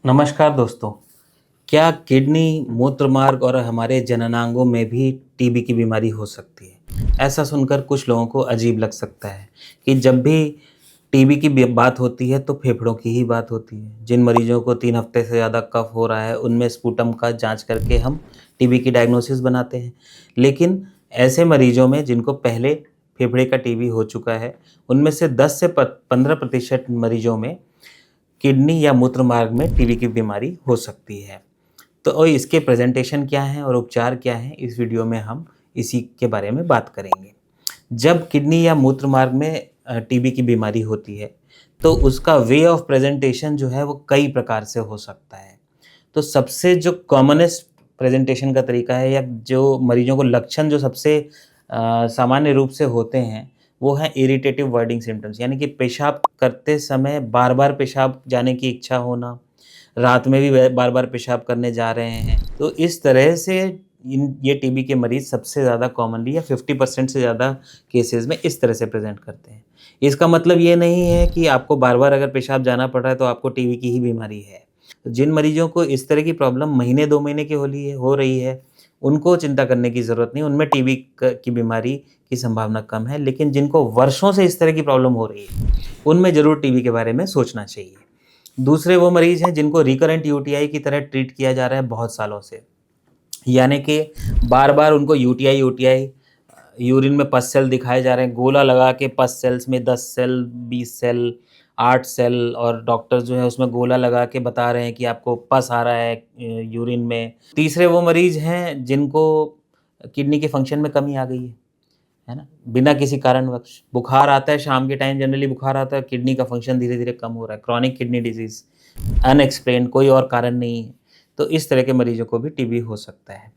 नमस्कार दोस्तों। क्या किडनी, मूत्र मार्ग और हमारे जननांगों में भी टीबी की बीमारी हो सकती है? ऐसा सुनकर कुछ लोगों को अजीब लग सकता है कि जब भी टीबी की बात होती है तो फेफड़ों की ही बात होती है। जिन मरीजों को 3 हफ्ते से ज़्यादा कफ हो रहा है उनमें स्पुटम का जांच करके हम टीबी की डायग्नोसिस बनाते हैं। लेकिन ऐसे मरीजों में जिनको पहले फेफड़े का टीबी हो चुका है, उनमें से 10 से 15% मरीजों में किडनी या मूत्र मार्ग में टीबी की बीमारी हो सकती है। तो और इसके प्रेज़ेंटेशन क्या हैं और उपचार क्या हैं, इस वीडियो में हम इसी के बारे में बात करेंगे। जब किडनी या मूत्र मार्ग में टीबी की बीमारी होती है, तो उसका वे ऑफ प्रेज़ेंटेशन जो है वो कई प्रकार से हो सकता है। तो सबसे जो कॉमनेस्ट प्रेज़ेंटेशन का तरीका है या जो मरीजों को लक्षण जो सबसे सामान्य रूप से होते हैं, वो है इरिटेटिव वॉइडिंग सिम्पटम्स, यानी कि पेशाब करते समय बार-बार पेशाब जाने की इच्छा होना, रात में भी वे बार-बार पेशाब करने जा रहे हैं। तो इस तरह से ये टीबी के मरीज़ सबसे ज़्यादा कॉमनली या 50% से ज़्यादा केसेज़ में इस तरह से प्रेज़ेंट करते हैं। इसका मतलब ये नहीं है कि आपको बार-बार अगर पेशाब जाना पड़ रहा है तो आपको टीबी की ही बीमारी है। जिन मरीजों को इस तरह की प्रॉब्लम महीने 2 महीने की हो रही है, उनको चिंता करने की ज़रूरत नहीं, उनमें टीबी की बीमारी की संभावना कम है। लेकिन जिनको वर्षों से इस तरह की प्रॉब्लम हो रही है, उनमें ज़रूर टीबी के बारे में सोचना चाहिए। दूसरे वो मरीज़ हैं जिनको रिकरेंट यूटीआई की तरह ट्रीट किया जा रहा है बहुत सालों से, यानी कि बार-बार उनको यूटीआई यूटीआई यूरिन में पस सेल दिखाए जा रहे हैं, गोला लगा के पस सेल्स में 10 सेल, 20 सेल, 8 सेल, और डॉक्टर जो है उसमें गोला लगा के बता रहे हैं कि आपको पस आ रहा है यूरिन में। तीसरे वो मरीज़ हैं जिनको किडनी के फंक्शन में कमी आ गई है ना? बिना किसी कारणवश बुखार आता है, शाम के टाइम जनरली बुखार आता है, किडनी का फंक्शन धीरे-धीरे कम हो रहा है, क्रॉनिक किडनी डिजीज़, अनएक्सप्लेन्ड, कोई और कारण नहीं है। तो इस तरह के मरीजों को भी टीबी हो सकता है।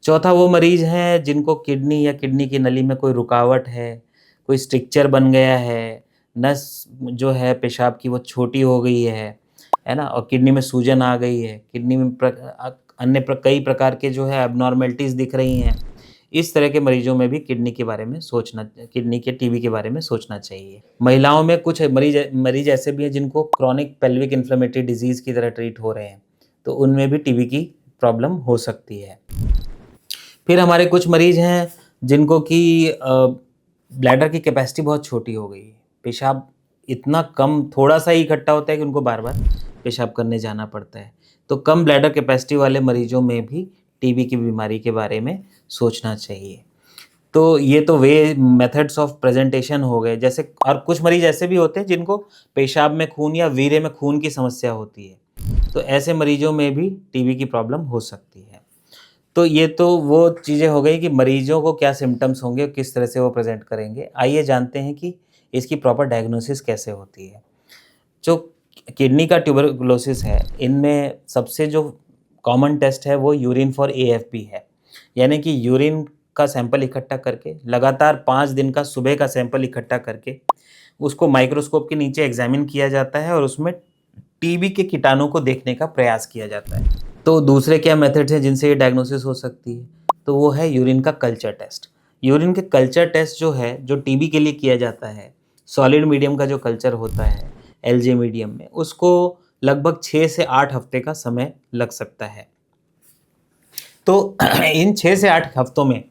चौथा वो मरीज़ हैं जिनको किडनी या किडनी की नली में कोई रुकावट है, कोई स्ट्रक्चर बन गया है, नस जो है पेशाब की वो छोटी हो गई है ना? और किडनी में सूजन आ गई है, किडनी में कई प्रकार के जो है एब्नॉर्मैलिटीज़ दिख रही हैं। इस तरह के मरीजों में भी किडनी के टीबी के बारे में सोचना चाहिए। महिलाओं में कुछ मरीज ऐसे भी हैं जिनको क्रोनिक पेल्विक इन्फ्लेमेटरी डिज़ीज़ की तरह ट्रीट हो रहे हैं, तो उनमें भी टीबी की प्रॉब्लम हो सकती है। फिर हमारे कुछ मरीज़ हैं जिनको कि ब्लैडर की कैपेसिटी बहुत छोटी हो गई है। पेशाब इतना कम, थोड़ा-सा ही इकट्ठा होता है कि उनको बार-बार पेशाब करने जाना पड़ता है। तो कम ब्लैडर कैपेसिटी वाले मरीजों में भी टीबी की बीमारी के बारे में सोचना चाहिए। तो ये तो वे मेथड्स ऑफ प्रेज़ेंटेशन हो गए। जैसे और कुछ मरीज़ ऐसे भी होते हैं जिनको पेशाब में खून या वीर्य में खून की समस्या होती है। तो ऐसे मरीजों में भी टीबी की प्रॉब्लम हो सकती है। तो ये तो वो चीज़ें हो गई कि मरीजों को क्या सिम्पटम्स होंगे, किस तरह से वो प्रेज़ेंट करेंगे। आइए जानते हैं कि इसकी प्रॉपर डायग्नोसिस कैसे होती है। जो किडनी का ट्यूबरकुलोसिस है, इनमें सबसे जो कॉमन टेस्ट है वो यूरिन फॉर एएफपी है। यानी कि यूरिन का सैंपल इकट्ठा करके लगातार 5 दिन का सुबह का सैंपल इकट्ठा करके उसको माइक्रोस्कोप के नीचे एग्ज़ामिन किया जाता है और उसमें टीबी के कीटाणु को देखने का प्रयास किया जाता है। तो दूसरे क्या मेथड्स हैं जिनसे ये डायग्नोसिस हो सकती है? तो वो है यूरिन का कल्चर टेस्ट। यूरिन के कल्चर टेस्ट जो है, जो टीबी के लिए किया जाता है, सॉलिड मीडियम का जो कल्चर होता है, एलजे मीडियम में, उसको लगभग 6 से 8 हफ्ते का समय लग सकता है। तो इन 6 से 8 हफ्तों में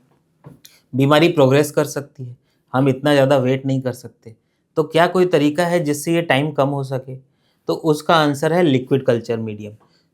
बीमारी प्रोग्रेस कर सकती है। हम इतना ज़्यादा वेट नहीं कर सकते। तो क्या कोई तरीका है जिससे ये टाइम कम हो सके? तो उसका आंसर है लिक्विड कल्चर मीडियम।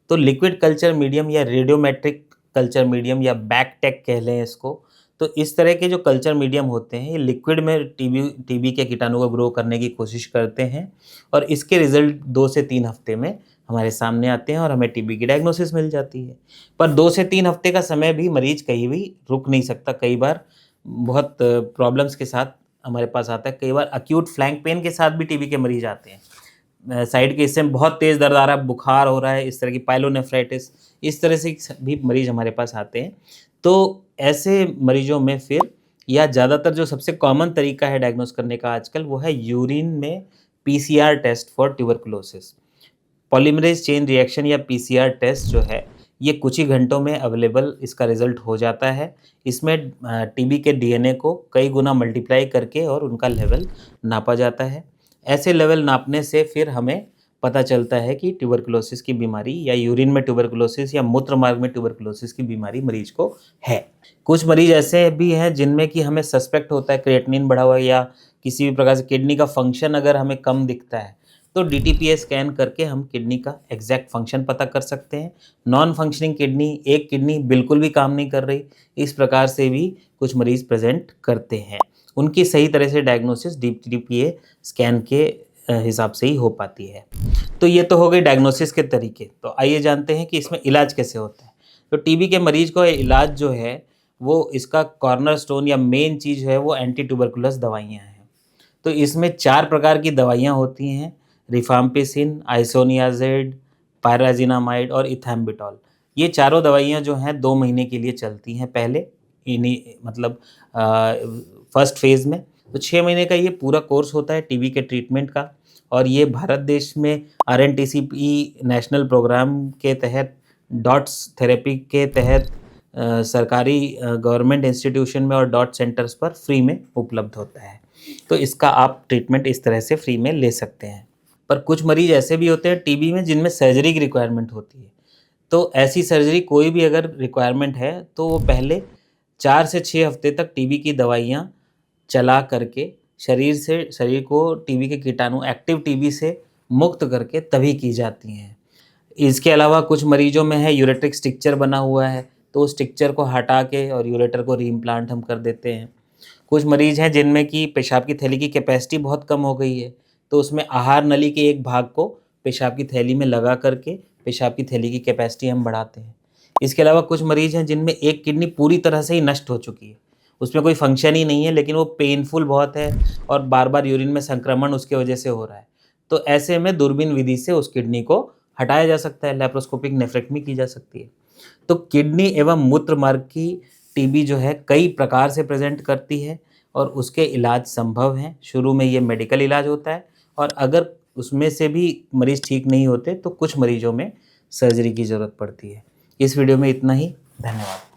तो लिक्विड कल्चर मीडियम या रेडियोमेट्रिक कल्चर मीडियम या बैकटेक कह लें इसको, तो इस तरह के जो कल्चर मीडियम होते हैं, ये लिक्विड में टीबी के कीटाणु को ग्रो करने की कोशिश करते हैं और इसके रिज़ल्ट 2 से 3 हफ्ते में हमारे सामने आते हैं और हमें टीबी की डायग्नोसिस मिल जाती है। पर 2 से 3 हफ्ते का समय भी मरीज़ कहीं भी रुक नहीं सकता। कई बार बहुत प्रॉब्लम्स के साथ हमारे पास आता है। कई बार एक्यूट फ्लैंक पेन के साथ भी टीबी के मरीज़ आते हैं। साइड के हिस्से में बहुत तेज़ दर्द आ रहा है, बुखार हो रहा है, इस तरह की पाइलोनेफ्राइटिस, इस तरह से भी मरीज़ हमारे पास आते हैं। तो ऐसे मरीज़ों में फिर या ज़्यादातर जो सबसे कॉमन तरीका है डायग्नोस करने का आजकल, वो है यूरिन में PCR test for tuberculosis. Polymerase chain reaction या पीसीआर टेस्ट जो है, ये कुछ ही घंटों में अवेलेबल इसका रिज़ल्ट हो जाता है। इसमें टीबी के डीएनए को कई गुना मल्टीप्लाई करके और उनका लेवल नापा जाता है। ऐसे लेवल नापने से फिर हमें पता चलता है कि ट्यूबरकुलोसिस की बीमारी या यूरिन में ट्यूबरकुलोसिस या मूत्र मार्ग में ट्यूबरकुलोसिस की बीमारी मरीज को है। कुछ मरीज ऐसे भी हैं जिनमें कि हमें सस्पेक्ट होता है क्रिएटिनिन बढ़ा हुआ है या किसी भी प्रकार से किडनी का फंक्शन अगर हमें कम दिखता है तो डीटीपीए स्कैन करके हम किडनी का एग्जैक्ट फंक्शन पता कर सकते हैं। नॉन फंक्शनिंग किडनी, एक किडनी बिल्कुल भी काम नहीं कर रही, इस प्रकार से भी कुछ मरीज प्रेजेंट करते हैं। उनकी सही तरह से डायग्नोसिस डीटीपीए स्कैन के हिसाब से ही हो पाती है। तो ये तो हो गई डायग्नोसिस के तरीके। तो आइए जानते हैं कि इसमें इलाज कैसे होता है। तो टीबी के मरीज को इलाज जो है वो इसका कॉर्नरस्टोन या मेन चीज़ है वो एंटी ट्यूबरकुलस दवाइयाँ हैं। तो इसमें 4 प्रकार की दवाइयाँ होती हैं, रिफाम्पिसिन, आइसोनियाज़िड, पायराज़िनामाइड और इथैम्बिटॉल। ये चारों दवाइयाँ जो हैं 2 महीने के लिए चलती हैं पहले, इन्हीं मतलब फर्स्ट फेज़ में। तो 6 महीने का ये पूरा कोर्स होता है टीबी के ट्रीटमेंट का और ये भारत देश में आरएनटीसीपी नेशनल प्रोग्राम के तहत डॉट्स थेरेपी के तहत सरकारी गवर्नमेंट इंस्टीट्यूशन में और डॉट सेंटर्स पर फ्री में उपलब्ध होता है। तो इसका आप ट्रीटमेंट इस तरह से फ्री में ले सकते हैं। पर कुछ मरीज ऐसे भी होते हैं टीबी में जिनमें सर्जरी की रिक्वायरमेंट होती है। तो ऐसी सर्जरी कोई भी अगर रिक्वायरमेंट है तो वो पहले 4 से 6 हफ्ते तक टीबी की दवाइयाँ चला करके शरीर को टीबी के कीटाणु एक्टिव टीबी से मुक्त करके तभी की जाती हैं। इसके अलावा कुछ मरीजों में है यूरेट्रिक स्ट्रिक्चर बना हुआ है, तो उस स्ट्रिक्चर को हटा के और यूरेटर को रीइम्प्लांट हम कर देते हैं। कुछ मरीज हैं जिनमें कि पेशाब की थैली की कैपेसिटी बहुत कम हो गई है, तो उसमें आहार नली के एक भाग को पेशाब की थैली में लगा करके पेशाब की थैली की कैपेसिटी हम बढ़ाते हैं। इसके अलावा कुछ मरीज हैं जिनमें एक किडनी पूरी तरह से ही नष्ट हो चुकी है, उसमें कोई फंक्शन ही नहीं है लेकिन वो पेनफुल बहुत है और बार-बार यूरिन में संक्रमण उसके वजह से हो रहा है। तो ऐसे में दूरबीन विधि से उस किडनी को हटाया जा सकता है, लैप्रोस्कोपिक नेफ्रेक्टमी की जा सकती है। तो किडनी एवं मूत्र मार्ग की टीबी जो है कई प्रकार से प्रेजेंट करती है और उसके इलाज संभव हैं। शुरू में ये मेडिकल इलाज होता है और अगर उसमें से भी मरीज़ ठीक नहीं होते तो कुछ मरीजों में सर्जरी की ज़रूरत पड़ती है। इस वीडियो में इतना ही। धन्यवाद।